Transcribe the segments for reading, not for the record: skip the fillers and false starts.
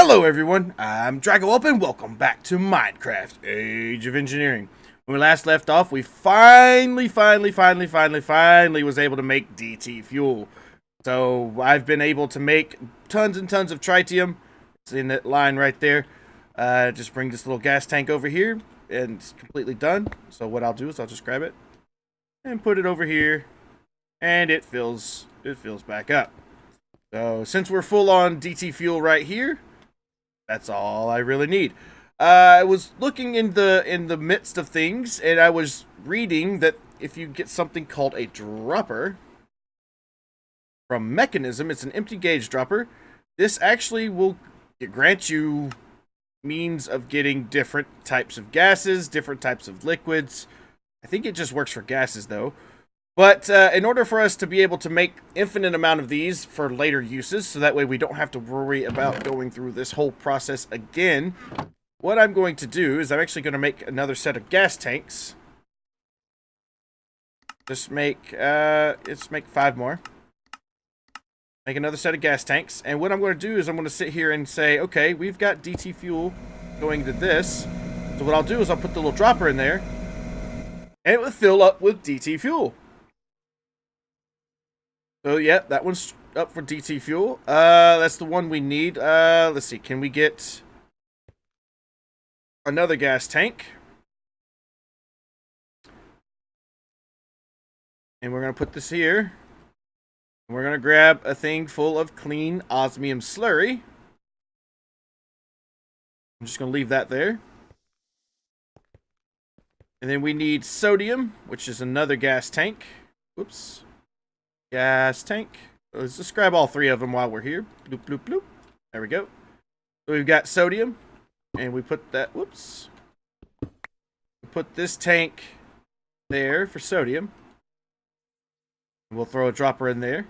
Hello everyone, I'm Drago and welcome back to Minecraft Age of Engineering. When we last left off, we finally was able to make DT fuel. So I've been able to make tons and tons of tritium. It's in that line right there. Just bring this little gas tank over here and it's completely done. So what I'll do is I'll just grab it and put it over here and it fills back up. So since we're full on DT fuel right here, that's all I really need. I was looking in the midst of things, and I was reading that if you get something called a dropper from Mechanism, it's an empty gauge dropper. This actually will grant you means of getting different types of gases, different types of liquids. I think it just works for gases though. But in order for us to be able to make infinite amount of these for later uses, so that way we don't have to worry about going through this whole process again, what I'm going to do is I'm actually going to make another set of gas tanks. Let's make 5 more. Make another set of gas tanks, and what I'm going to do is I'm going to sit here and say, okay, we've got DT fuel going to this. So what I'll do is I'll put the little dropper in there, and it will fill up with DT fuel. So yeah, that one's up for DT fuel. That's the one we need. Let's see, can we get another gas tank? And we're gonna put this here. And we're gonna grab a thing full of clean osmium slurry. I'm just gonna leave that there. And then we need sodium, which is another gas tank. Whoops. Gas tank. Let's just grab all 3 of them while we're here. Bloop, bloop, bloop. There we go. So we've got sodium. And we put that, whoops. We put this tank there for sodium. We'll throw a dropper in there.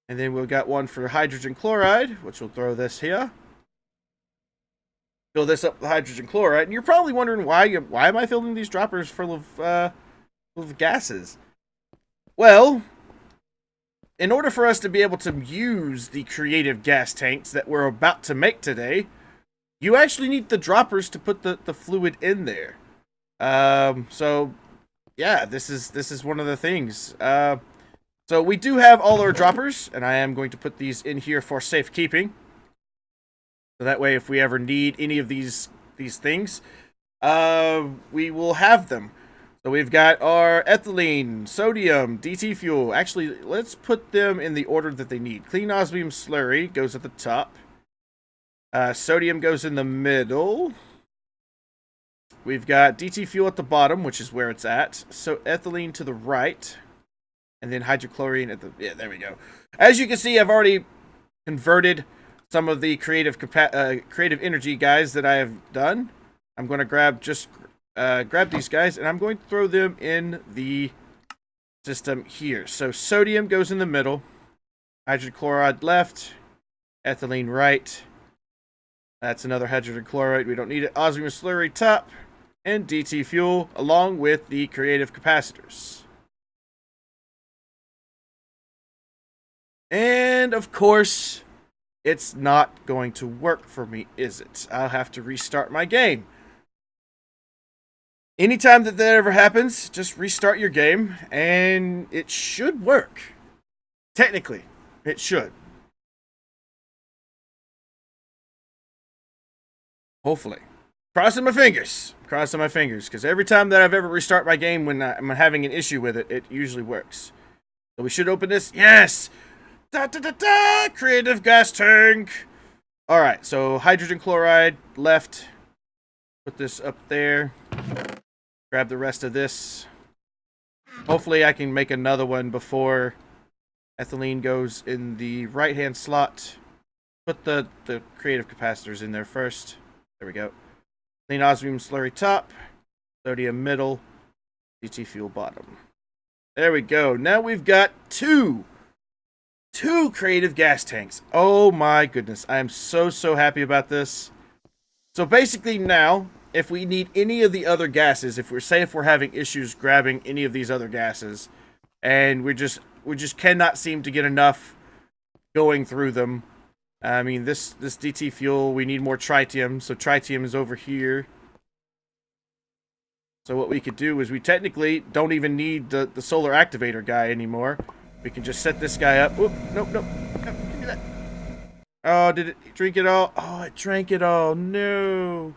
And then we've got one for hydrogen chloride, which we'll throw this here. Fill this up with hydrogen chloride. And you're probably wondering why am I filling these droppers full of gases? Well, in order for us to be able to use the creative gas tanks that we're about to make today, you actually need the droppers to put the fluid in there. So yeah, this is one of the things. So we do have all our droppers, and I am going to put these in here for safekeeping. So that way, if we ever need any of these things, we will have them. So we've got our ethylene, sodium, DT fuel. Actually, let's put them in the order that they need. Clean osmium slurry goes at the top. Sodium goes in the middle. We've got DT fuel at the bottom, which is where it's at. So ethylene to the right. And then hydrochlorine at the... Yeah, there we go. As you can see, I've already converted some of the creative energy guys that I have done. I'm going to grab these guys, and I'm going to throw them in the system here. So sodium goes in the middle, hydrogen chloride left, ethylene right. That's another hydrogen chloride. We don't need it. Osmium slurry top, and DT fuel along with the creative capacitors. And of course, it's not going to work for me, is it? I'll have to restart my game. Anytime that ever happens, just restart your game, and it should work. Technically, it should. Hopefully. Crossing my fingers, because every time that I've ever restart my game when I'm having an issue with it, it usually works. So we should open this. Yes! Da da da da! Creative gas tank! Alright, so hydrogen chloride left. Put this up there. Grab the rest of this. Hopefully I can make another one before ethylene goes in the right-hand slot. Put the creative capacitors in there first. There we go. Clean osmium slurry top. Sodium middle. DT fuel bottom. There we go. Now we've got two creative gas tanks. Oh my goodness. I am so happy about this. So basically now, if we need any of the other gases, if we're having issues grabbing any of these other gases, and we just cannot seem to get enough going through them. I mean, this DT fuel, we need more tritium, so tritium is over here. So what we could do is we technically don't even need the solar activator guy anymore. We can just set this guy up. Oop, nope, nope. Nope, give me that. Oh, did it drink it all? Oh, it drank it all. No.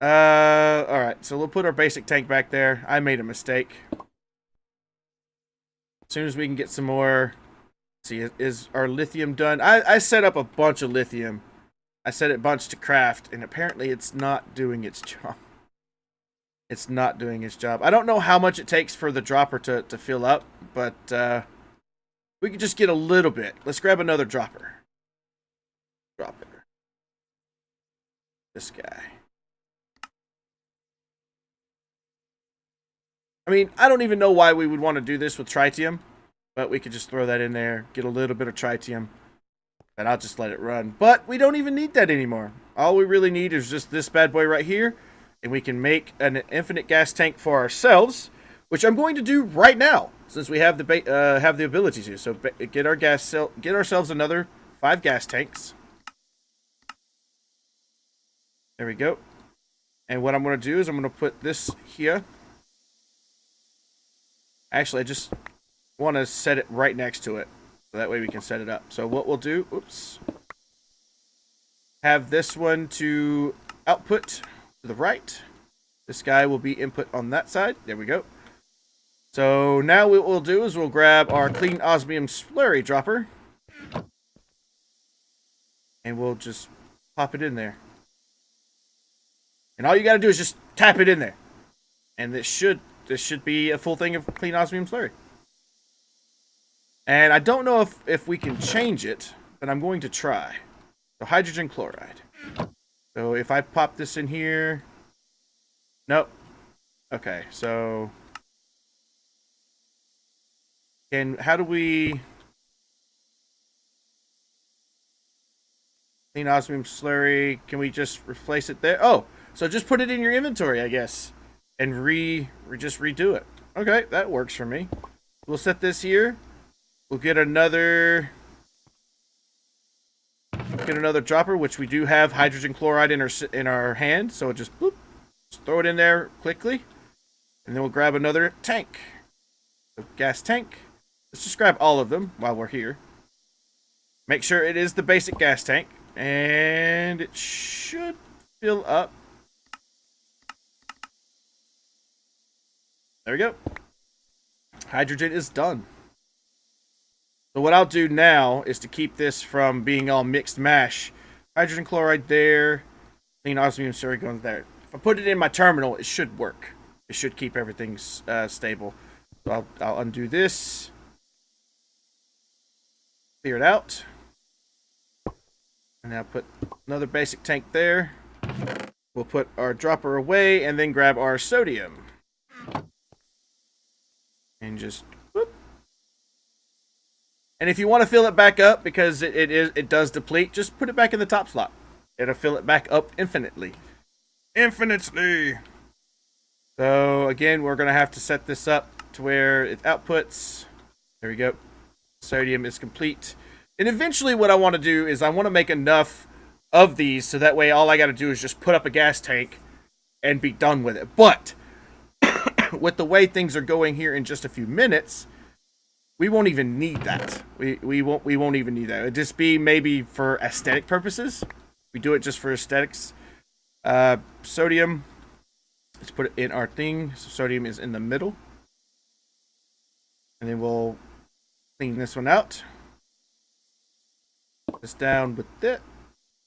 Alright, so we'll put our basic tank back there. I made a mistake. As soon as we can get some more... Let's see, is our lithium done? I set up a bunch of lithium. I set it a bunch to craft, and apparently it's not doing its job. It's not doing its job. I don't know how much it takes for the dropper to fill up, but we could just get a little bit. Let's grab another dropper. Dropper. This guy. I mean, I don't even know why we would want to do this with tritium, but we could just throw that in there, get a little bit of tritium, and I'll just let it run. But we don't even need that anymore. All we really need is just this bad boy right here, and we can make an infinite gas tank for ourselves, which I'm going to do right now, since we have the ability to. So get ourselves another 5 gas tanks. There we go. And what I'm going to do is I'm going to put this here. Actually, I just want to set it right next to it, so that way we can set it up. So what we'll do, oops, have this one to output to the right. This guy will be input on that side. There we go. So now what we'll do is we'll grab our clean osmium slurry dropper, and we'll just pop it in there. And all you got to do is just tap it in there, and this should be a full thing of clean osmium slurry. And I don't know if we can change it, but I'm going to try. So hydrogen chloride. So if I pop this in here... Nope. Okay, so... How do we... Clean osmium slurry, can we just replace it there? Oh, so just put it in your inventory, I guess. And just redo it. Okay, that works for me. We'll set this here. We'll get another dropper, which we do have hydrogen chloride in our hand. So just boop, just throw it in there quickly, and then we'll grab another tank. So gas tank. Let's just grab all of them while we're here. Make sure it is the basic gas tank, and it should fill up. There we go. Hydrogen is done. So what I'll do now is to keep this from being all mixed mash. Hydrogen chloride there. Clean osmium slurry going there. If I put it in my terminal, it should work. It should keep everything stable. So I'll undo this. Clear it out. And now put another basic tank there. We'll put our dropper away and then grab our sodium. And just whoop. And if you want to fill it back up because it does deplete, just put it back in the top slot. It'll fill it back up infinitely. Infinitely. So again, we're gonna have to set this up to where it outputs. There we go. Sodium is complete. And eventually what I want to do is I want to make enough of these so that way all I got to do is just put up a gas tank and be done with it. But with the way things are going here in just a few minutes, we won't even need that. We won't even need that. It'd just be maybe for aesthetic purposes. We do it just for aesthetics. Sodium. Let's put it in our thing. So sodium is in the middle. And then we'll clean this one out. Put this down with it.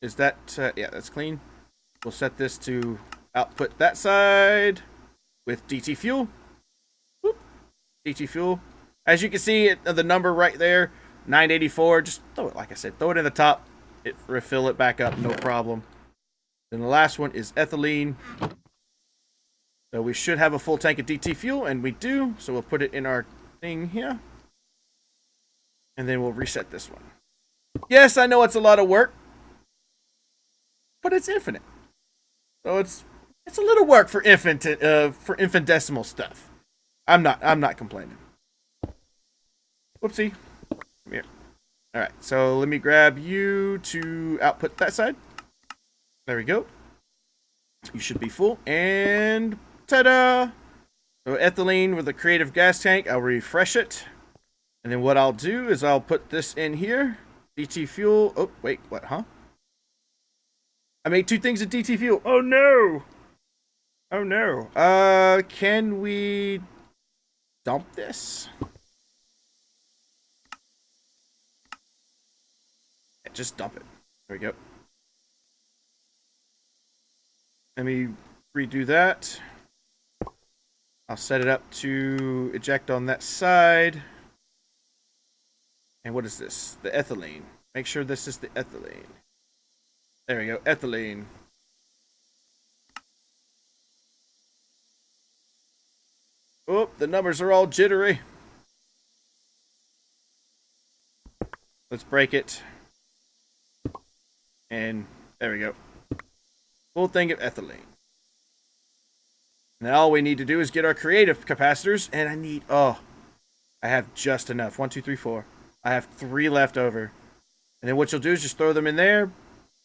Is that yeah, that's clean. We'll set this to output that side with DT fuel. Whoop. DT fuel. As you can see, the number right there, 984. Just throw it, like I said, throw it in the top. Refill it back up, no problem. Then the last one is ethylene. So we should have a full tank of DT fuel, and we do. So we'll put it in our thing here. And then we'll reset this one. Yes, I know it's a lot of work, but it's infinite. So it's a little work for infinitesimal stuff. I'm not complaining. Whoopsie. Come here. Alright, so let me grab you to output that side. There we go. You should be full. And ta-da! So ethylene with a creative gas tank. I'll refresh it. And then what I'll do is I'll put this in here. DT fuel. Oh, wait, what, huh? I made 2 things of DT fuel. Oh, no! Oh, no. Can we dump this? Yeah, just dump it. There we go. Let me redo that. I'll set it up to eject on that side. And what is this? The ethylene. Make sure this is the ethylene. There we go, ethylene. Oh, the numbers are all jittery. Let's break it. And there we go. Full thing of ethylene. Now all we need to do is get our creative capacitors. And I need, oh, I have just enough. 1, 2, 3, 4. I have 3 left over. And then what you'll do is just throw them in there.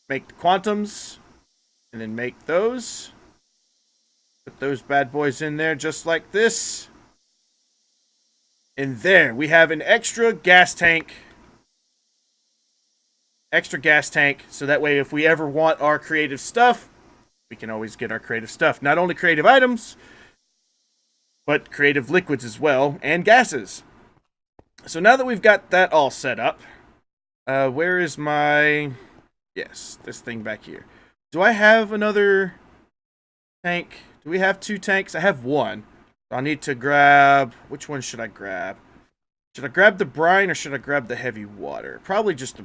Make the quantums. And then make those. Put those bad boys in there just like this. And there, we have an extra gas tank. Extra gas tank. So that way if we ever want our creative stuff, we can always get our creative stuff. Not only creative items, but creative liquids as well. And gases. So now that we've got that all set up, where is my... Yes, this thing back here. Do I have another tank? Do we have 2 tanks? I have 1. I'll need to grab... Which one should I grab? Should I grab the brine or should I grab the heavy water? Probably just the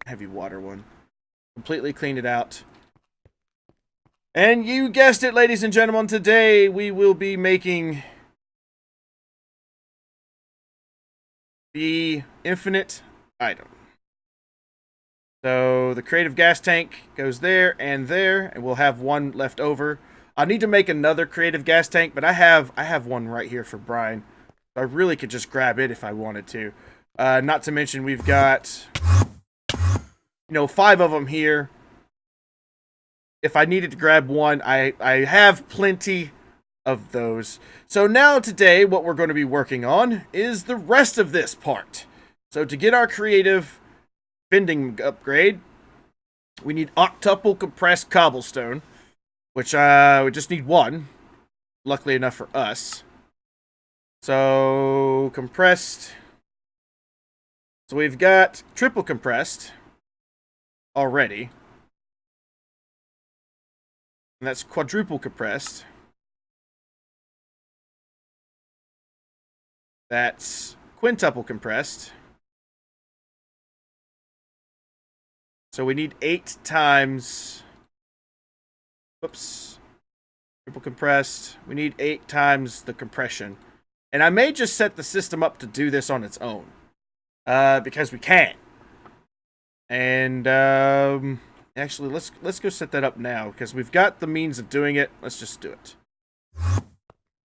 heavy water one. Completely clean it out. And you guessed it, ladies and gentlemen. Today we will be making the infinite item. So the creative gas tank goes there, and we'll have 1 left over. I need to make another creative gas tank, but I have one right here for Brian. I really could just grab it if I wanted to. Not to mention we've got, 5 of them here. If I needed to grab 1, I have plenty of those. So now today what we're going to be working on is the rest of this part. So to get our creative vending upgrade, we need octuple compressed cobblestone, which we just need 1. Luckily enough for us. So compressed. So we've got triple compressed already. And that's quadruple compressed. That's quintuple compressed. So we need 8 times... Whoops. Triple compressed. We need 8 times the compression. And I may just set the system up to do this on its own. Because we can. And, actually, let's go set that up now. Because we've got the means of doing it. Let's just do it.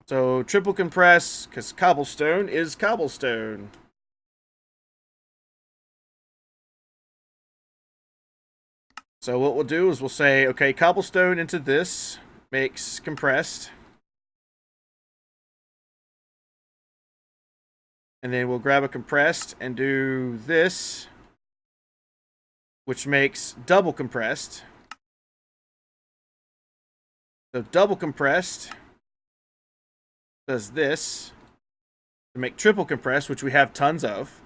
So, triple compress. Because cobblestone is cobblestone. So what we'll do is we'll say, okay, cobblestone into this makes compressed. And then we'll grab a compressed and do this, which makes double compressed. So double compressed does this to make triple compressed, which we have tons of.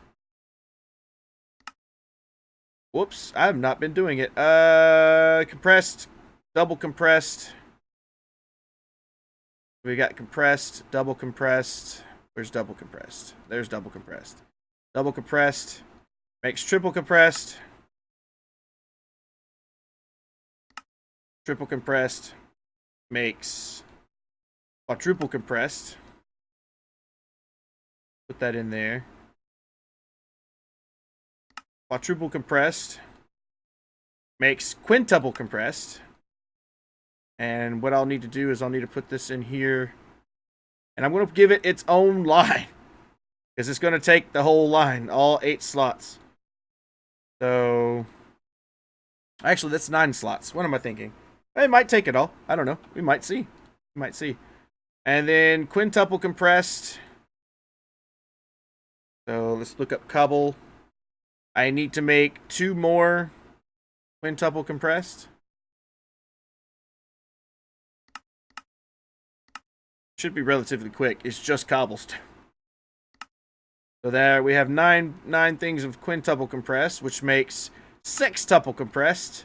Whoops, I have not been doing it. Compressed, double compressed. We got compressed, double compressed. Where's double compressed? There's double compressed. Double compressed makes triple compressed. Triple compressed makes quadruple compressed. Put that in there. Quadruple compressed makes quintuple compressed. And what I'll need to do is I'll need to put this in here. And I'm going to give it its own line. Because it's going to take the whole line, all 8 slots. Actually, that's 9 slots. What am I thinking? It might take it all. I don't know. We might see. We might see. And then quintuple compressed. So let's look up cobble. I need to make 2 more quintuple compressed. Should be relatively quick. It's just cobblestone. So there we have nine things of quintuple compressed, which makes sextuple compressed.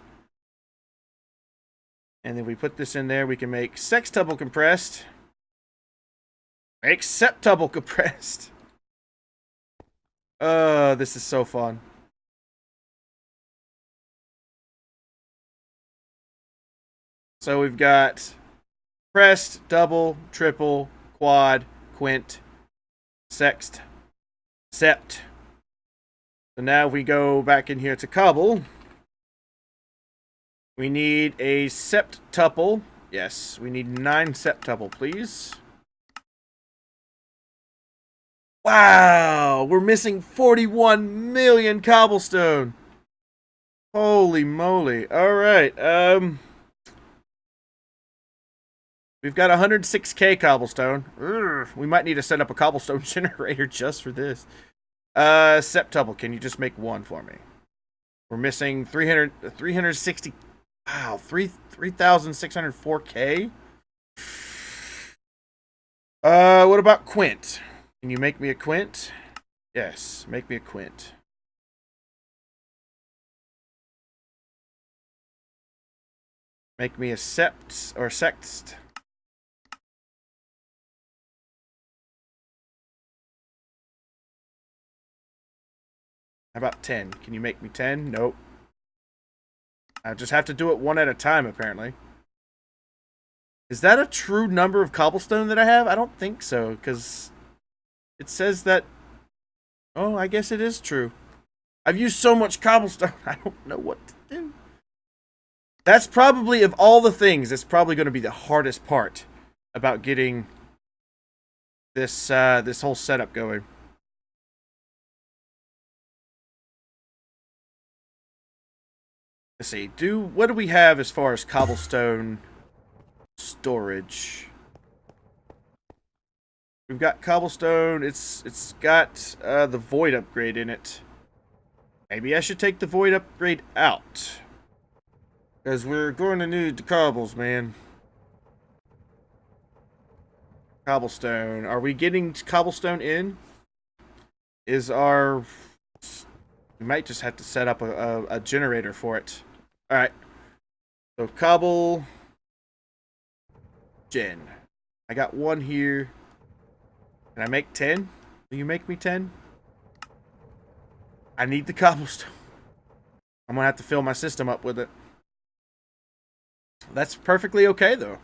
And then we put this in there, we can make sextuple compressed. Make septuple compressed. This is so fun. So we've got pressed, double, triple, quad, quint, sext, sept. So now we go back in here to cobble. We need a septuple. Yes, we need 9 septuple, please. Wow, we're missing 41 million cobblestone. Holy moly. All right. We've got 106k cobblestone. We might need to set up a cobblestone generator just for this. Septuple, can you just make 1 for me? We're missing 360. Wow, 3,604k. What about quint? Can you make me a quint? Yes, make me a quint. Make me a sept or sext. How about 10? Can you make me 10? Nope. I just have to do it 1 at a time, apparently. Is that a true number of cobblestone that I have? I don't think so, because it says that... Oh, I guess it is true. I've used so much cobblestone, I don't know what to do. That's probably, of all the things, that's probably going to be the hardest part about getting this, this whole setup going. Let's see. What do we have as far as cobblestone storage? We've got cobblestone. It's got the void upgrade in it. Maybe I should take the void upgrade out, because we're going to need the cobbles, man. Cobblestone. Are we getting cobblestone in? Is our... We might just have to set up a generator for it. Alright. So, cobble... Gen. I got 1 here. Can I make 10? Will you make me 10? I need the cobblestone. I'm gonna have to fill my system up with it. That's perfectly okay, though.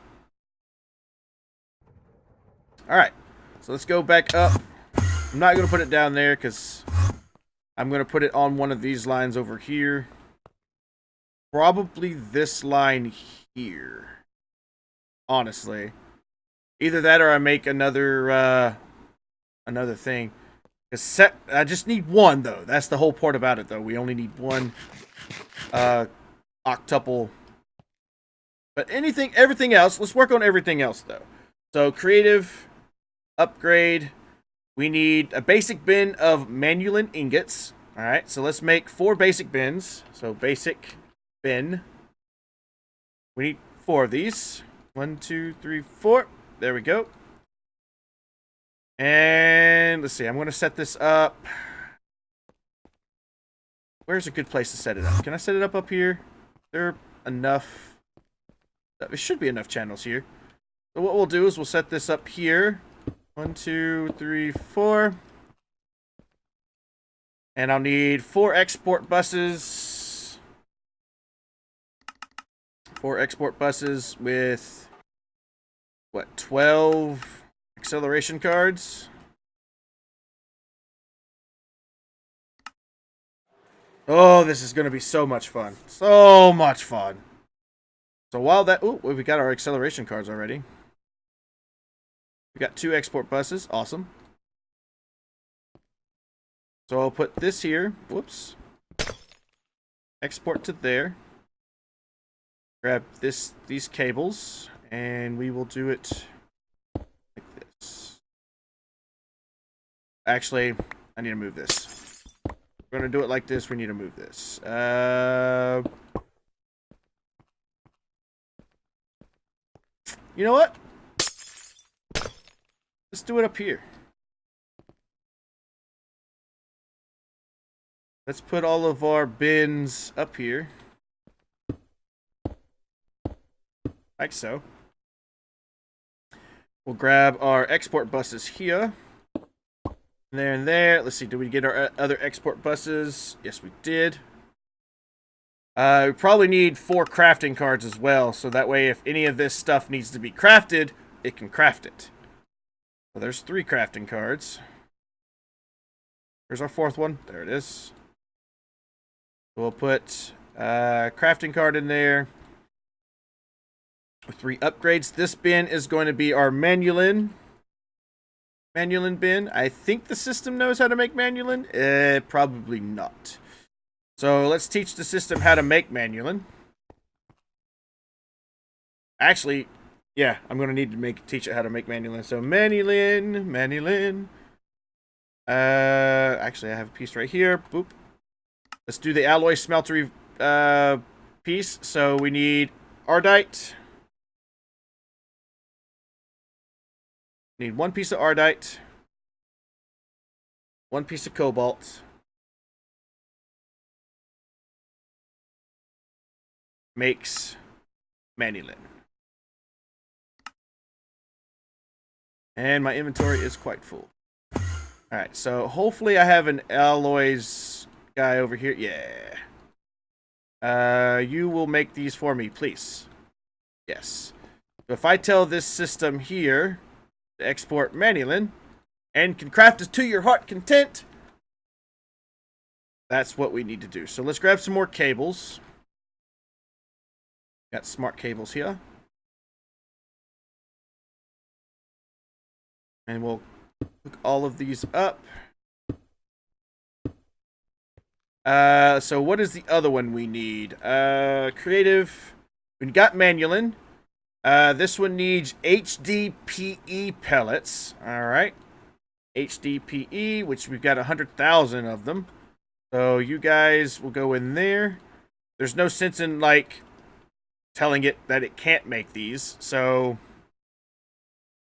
Alright. So let's go back up. I'm not gonna put it down there, because I'm gonna put it on one of these lines over here. Probably this line here. Honestly. Either that or I make another another thing. I just need 1, though. That's the whole part about it, though. We only need 1 octuple. But everything else, let's work on everything else, though. So, creative upgrade. We need a basic bin of manulin ingots. Alright, so let's make 4 basic bins. So, basic bin. We need 4 of these. 1, 2, 3, 4. There we go. And let's see, I'm going to set this up. Where's a good place to set it up? Can I set it up here? There are enough. There should be enough channels here. So what we'll do is we'll set this up here. 1, 2, 3, 4. And I'll need 4 export buses. 4 export buses with, what, 12 acceleration cards? Oh, this is going to be so much fun. So much fun. So while that... Oh, we got our acceleration cards already. We got 2 export buses. Awesome. So I'll put this here. Whoops. Export to there. grab these cables, and we will do it like this. Actually, I need to move this. We're going to do it like this. We need to move this. You know what? Let's do it up here. Let's put all of our bins up here. Like so. We'll grab our export buses here. There and there. Let's see, did we get our other export buses? Yes, we did. We probably need 4 crafting cards as well, so that way if any of this stuff needs to be crafted, it can craft it. So there's 3 crafting cards. Here's our 4th one. There it is. We'll put crafting card in there. 3 upgrades. This bin is going to be our manulin bin. I think the system knows how to make manulin. Probably not. So let's teach the system how to make manulin. Actually, yeah, I'm going to need to teach it how to make manulin. So manulin. Actually, I have a piece right here. Boop. Let's do the alloy smeltery piece. So we need ardite. Need 1 piece of ardite. 1 piece of cobalt. Makes manulin. And my inventory is quite full. Alright, so hopefully I have an alloys guy over here. Yeah. You will make these for me, please. Yes. So if I tell this system here to export manulin and can craft it to your heart content, that's what we need to do. So let's grab some more cables. Got smart cables here. And we'll hook all of these up. So what is the other one we need? Creative. We got manulin. This one needs HDPE pellets. Alright. HDPE, which we've got 100,000 of them. So you guys will go in there. There's no sense in, like, telling it that it can't make these, so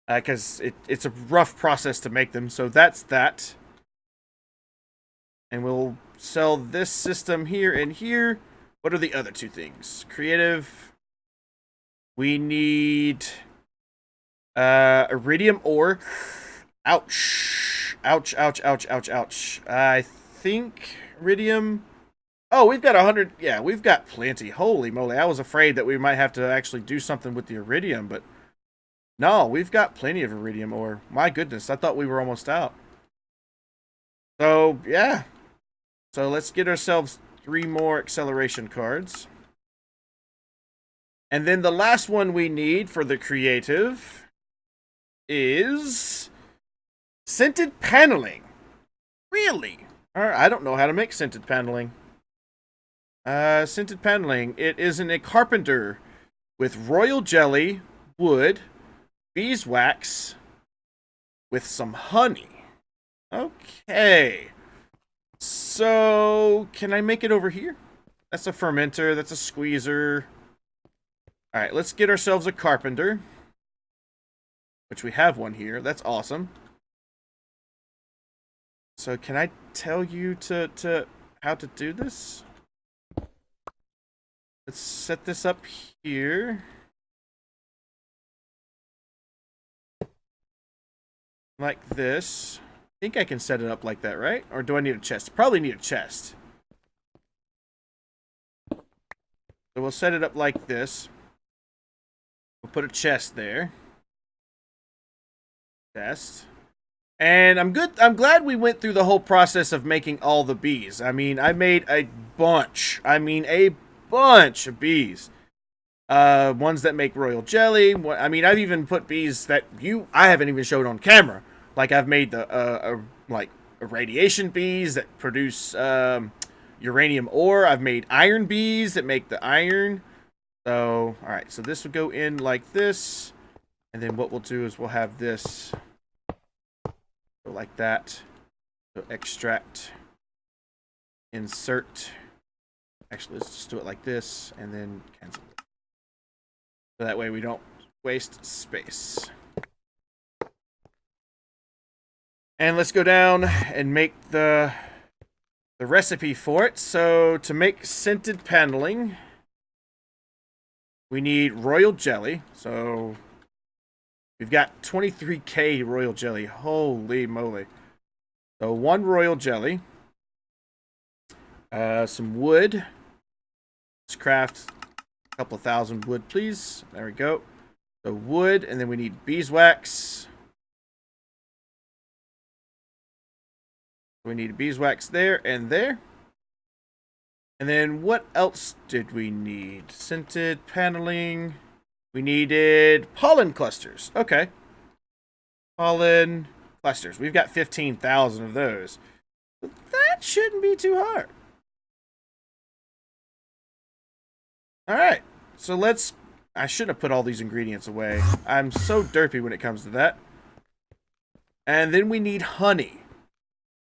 because it's a rough process to make them. So that's that, and we'll sell this system here and here. What are the other 2 things? Creative. We need iridium ore. Ouch. Ouch, ouch, ouch, ouch, ouch. I think iridium. Oh, we've got 100. Yeah, we've got plenty. Holy moly. I was afraid that we might have to actually do something with the iridium, but no, we've got plenty of iridium ore. My goodness, I thought we were almost out. So, yeah. So let's get ourselves 3 more acceleration cards. And then the last one we need for the creative is scented paneling. Really? I don't know how to make scented paneling. Scented paneling. It is in a carpenter with royal jelly, wood, beeswax, with some honey. Okay. So, can I make it over here? That's a fermenter. That's a squeezer. Alright, let's get ourselves a carpenter. Which we have one here. That's awesome. So, can I tell you to how to do this? Let's set this up here. Like this. I think I can set it up like that, right? Or do I need a chest? Probably need a chest. So we'll set it up like this. We'll put a chest there. Chest. And I'm glad we went through the whole process of making all the bees. I mean, I made a bunch. I mean, a bunch of bees. Ones that make royal jelly. I mean, I've even put bees that I haven't even showed on camera. Like, I've made the like irradiation bees that produce uranium ore. I've made iron bees that make the iron. So, all right. So this would go in like this. And then what we'll do is we'll have this go like that. So extract, insert. Actually, let's just do it like this and then cancel it. So that way we don't waste space. And let's go down and make the recipe for it. So to make scented paneling, we need royal jelly. So we've got 23k royal jelly. Holy moly. So 1 royal jelly. Some wood. Let's craft a couple of thousand wood, please. There we go. So wood, and then we need beeswax. We need beeswax there and there. And then what else did we need? Scented paneling. We needed pollen clusters. Okay. Pollen clusters. We've got 15,000 of those. But that shouldn't be too hard. Alright. So let's... I should have put all these ingredients away. I'm so derpy when it comes to that. And then we need honey.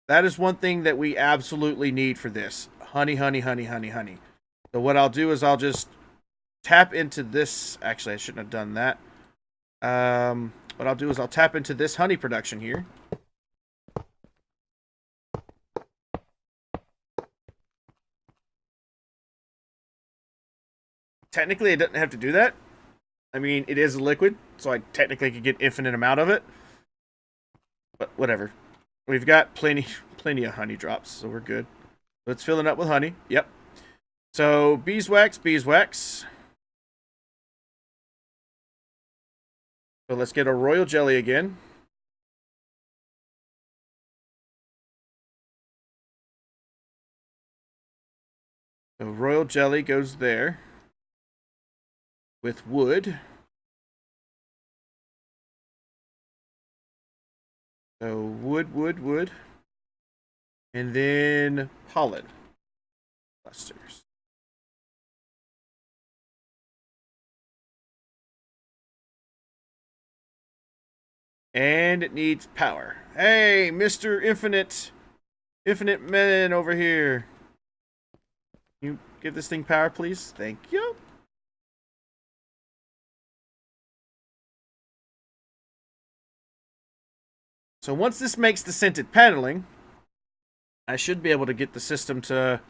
That is one thing that we absolutely need for this. Honey, honey, honey, honey, honey. So what I'll do is I'll just tap into this. Actually, I shouldn't have done that. What I'll do is I'll tap into this honey production here. Technically, I didn't have to do that. I mean, it is a liquid, so I technically could get infinite amount of it. But whatever. We've got plenty of honey drops, so we're good. Let's fill it up with honey. Yep. So, beeswax, beeswax. So let's get a royal jelly again. So royal jelly goes there. With wood. So wood, wood, wood. And then pollen clusters. And it needs power. Hey, Mr. Infinite Man over here. Can you give this thing power, please? Thank you. So once this makes the scented paneling, I should be able to get the system to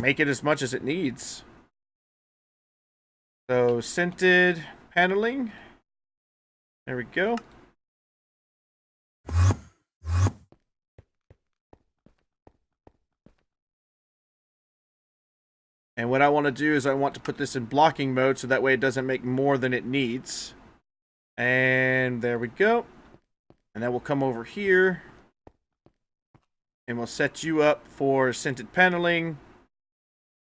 make it as much as it needs. So scented paneling. There we go. And what I want to do is I want to put this in blocking mode so that way it doesn't make more than it needs. And there we go. And then we'll come over here and we'll set you up for scented paneling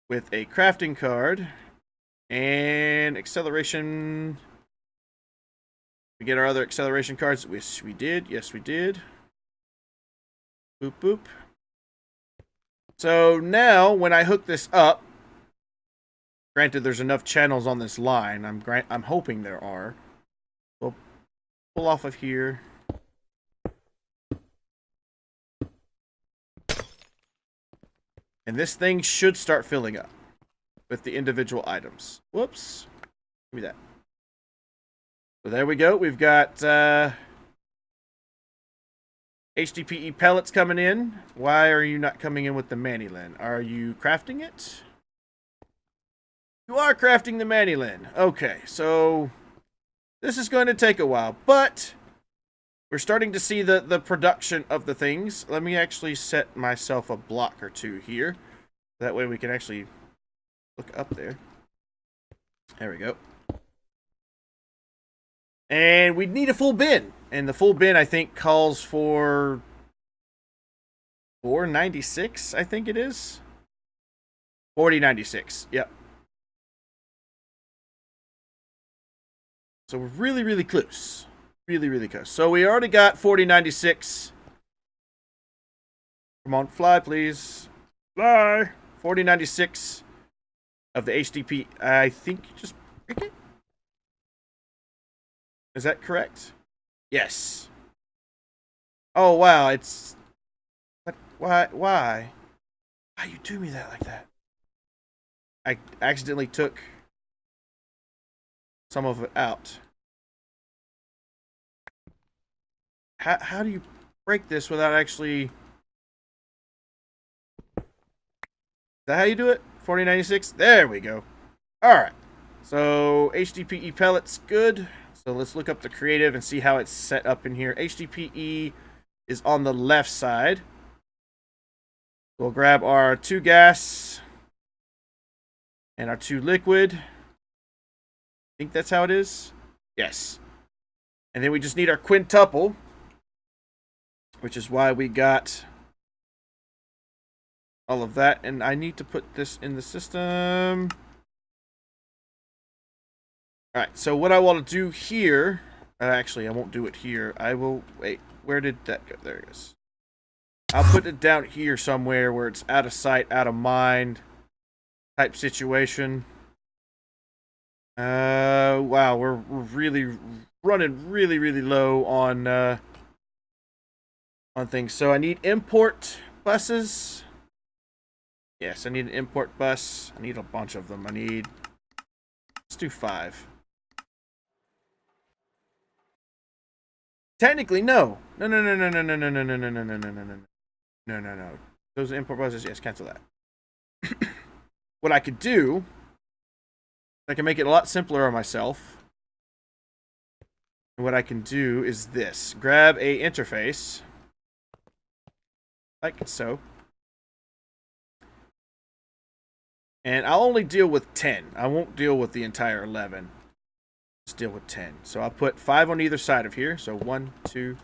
with a crafting card and acceleration. We get our other acceleration cards. Yes, we did. Yes, we did. Boop, boop. So now when I hook this up, granted there's enough channels on this line. I'm hoping there are. We'll pull off of here. And this thing should start filling up with the individual items. Whoops. Give me that. So there we go. We've got HDPE pellets coming in. Why are you not coming in with the manilin? Are you crafting it? You are crafting the manilin. Okay, so this is going to take a while, but we're starting to see the production of the things. Let me actually set myself a block or two here. That way we can actually look up there. There we go. And we need a full bin. And the full bin, I think, calls for 496, I think it is. 4096, yep. So we're really, really close. Really, really close. So we already got 4096. Come on, fly, please. Fly. 4096 of the HDP. I think you just break it. Is that correct? Yes. Oh wow, it's. What? Why? Why? Why you do me that like that? I accidentally took some of it out. How do you break this without actually... Is that how you do it? 4096? There we go. Alright. So, HDPE pellets, good. So let's look up the creative and see how it's set up in here. HDPE is on the left side. We'll grab our 2 gas and our 2 liquid. I think that's how it is. Yes. And then we just need our quintuple, which is why we got all of that. And I need to put this in the system. Alright, so what I want to do here... actually, I won't do it here. I will... Wait, where did that go? There it is. I'll put it down here somewhere where it's out of sight, out of mind type situation. Wow, we're really running really low on things. So I need import buses. Yes, I need an import bus. I need a bunch of them. Let's do 5. Technically, no. No. Those import buses, yes, cancel that. What I could do, I can make it a lot simpler on myself. What I can do is this. Grab a interface. Like so. And I'll only deal with 10. I won't deal with the entire 11. Just deal with 10. So I'll put 5 on either side of here. So 1, 2,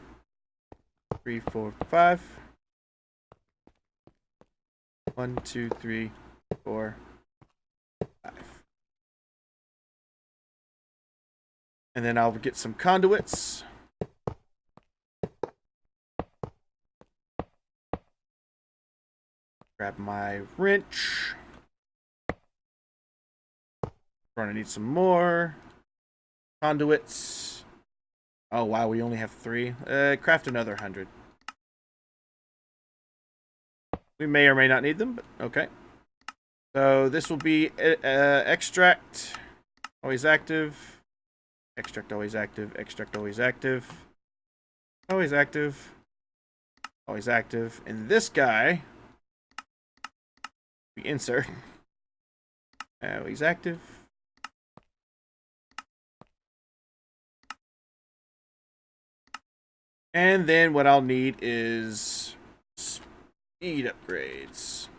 3, 4, 5. 1, 2, 3, 4, 5. And then I'll get some conduits. Grab my wrench. Gonna need some more conduits. Oh wow, we only have 3. Craft another 100. We may or may not need them, but okay. So this will be extract, always active. Extract always active. Extract always active. Always active. Always active. And this guy, we insert. Always active. And then what I'll need is speed upgrades.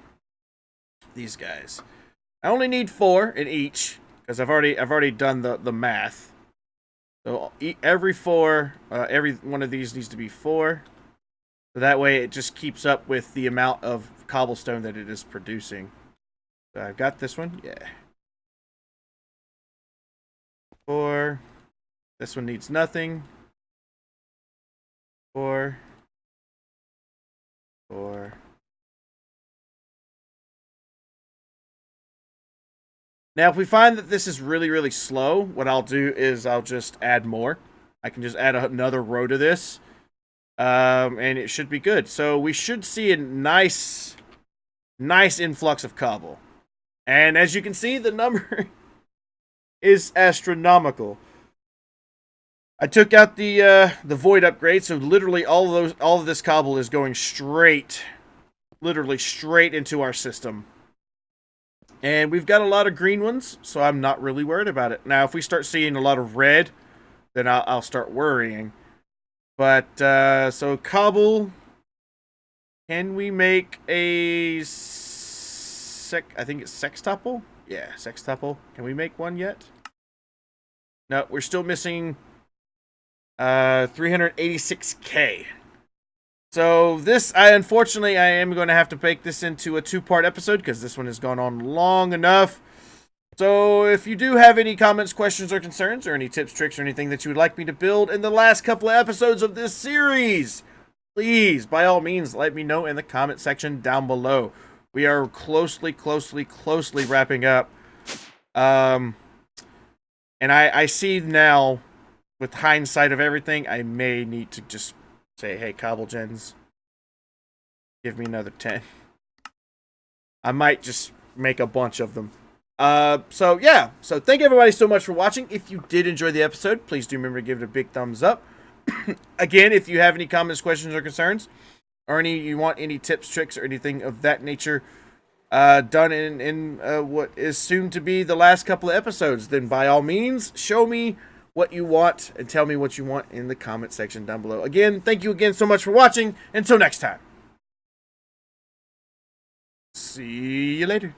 These guys. I only need 4 in each because I've already done the math. So every 4, every one of these needs to be 4. So that way it just keeps up with the amount of cobblestone that it is producing. So I've got this one. Yeah. 4. This one needs nothing. 4. 4. Now, if we find that this is really slow, what I'll do is I'll just add more. I can just add another row to this. And it should be good. So we should see a nice influx of cobble. And as you can see, the number is astronomical. I took out the void upgrade, so literally all of this cobble is going literally straight into our system. And we've got a lot of green ones, so I'm not really worried about it. Now, if we start seeing a lot of red, then I'll start worrying. But, so cobble, can we make a I think it's sextuple? Yeah, sextuple. Can we make one yet? No, we're still missing 386K. So this, unfortunately, I am going to have to make this into a 2-part episode because this one has gone on long enough. So if you do have any comments, questions, or concerns, or any tips, tricks, or anything that you would like me to build in the last couple of episodes of this series, please, by all means, let me know in the comment section down below. We are closely wrapping up And I see now, with hindsight of everything, I may need to just say, hey, Cobble Gens, give me another 10. I might just make a bunch of them. So yeah. So thank everybody so much for watching. If you did enjoy the episode, please do remember to give it a big thumbs up. Again, if you have any comments, questions, or concerns, or you want any tips, tricks, or anything of that nature done in what is soon to be the last couple of episodes, then by all means, show me what you want and tell me what you want in the comment section down below. Again, thank you again so much for watching. Until next time. See you later.